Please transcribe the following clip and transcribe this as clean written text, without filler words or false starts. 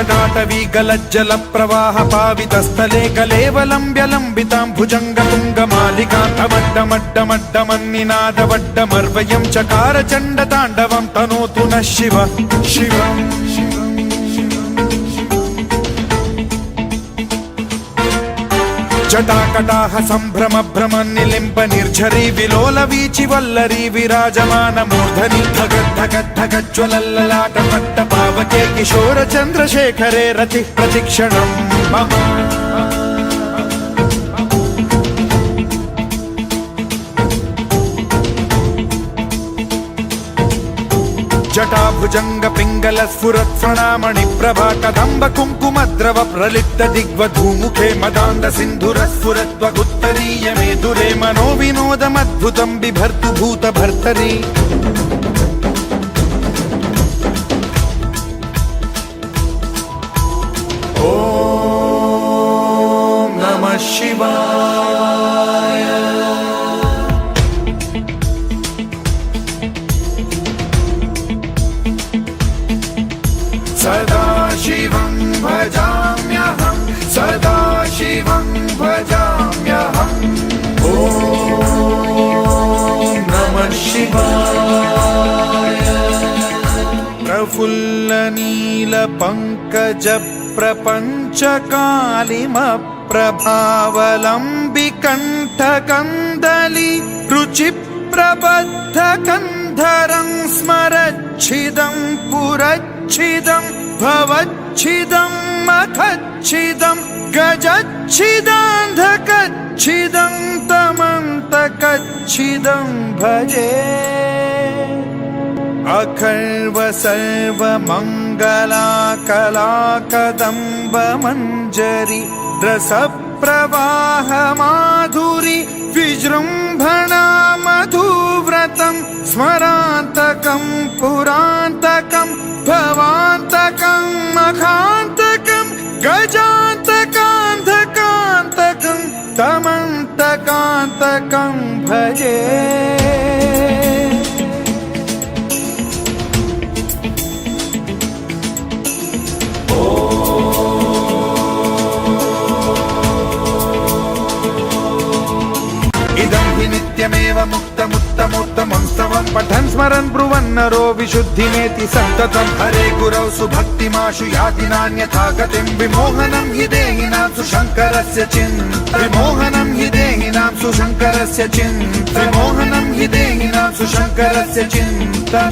जटाटवी गलज्जल प्रवाह पावितस्थले कलेवलम्ब्य लम्बितां भुजङ्गतुङ्गमालिकान्तमड्डमड्डमड्डमन्निनादवड्डमर्वयं चकार चण्डताण्डवं तनोतु नः शिवः शिवम् जटाकटाह सम्भ्रम भ्रमन्निलिम्ब निर्झरी विलोल वीचि वल्लरी विराजमान मूर्धनि धगद्धगद्धगज्ज्वलल्ललाट पट्ट पावके किशोर चन्द्रशेखरे रतिः प्रतिक्षणम् जटाभुजंग पिंगल स्फुरत् प्रणामणि प्रभा कदम्ब कुङ्कुमद्रव प्रलिप्त दिग्वधूमुखे मदान्द सिन्धुर स्फुरद्वगुत्तरीय मेधुरे मनो विनोदमद्भुतं बिभर्तु भूत भर्तरि ॐ नमः शिवाय सदा शिवं भजाम्यहं सदा शिवं भजाम्यहम् ॐ नमः शिवाय प्रफुल्लनीलपङ्कज प्रपञ्चकालिमप्रभावलम्बिकण्ठकन्दली रुचिप्रबद्धकन्धरं स्मरच्छिदं पुरच्छिदं भवच्छिदं मखच्छिदं गजच्छिदान्धकच्छिदं तमन्तकच्छिदं भजे अखर्व सर्वमङ्गलाकलाकदम्ब मञ्जरी रसप्रवाह माधुरी विजृम्भणा मधुव्रतं स्मरान्तकं पुरान्तकं भवान्तकं मखान्तकं गजान्तकान्धकान्तकं तमन्तकान्तकं भजे नित्यमेव मुक्तमुत्तमोत्तमं स्तवं पठन् स्मरन् ब्रुवन्नरो विशुद्धिमेति सन्ततं हरे गुरौ सुभक्तिमाशु याति नान्यथा गतिं विमोहनं हि देहिनां सुशङ्करस्य चिन्ता विमोहनं हि देहिनां सुशङ्करस्य चिन्ता विमोहनं हि देहिनां सुशङ्करस्य चिन्ता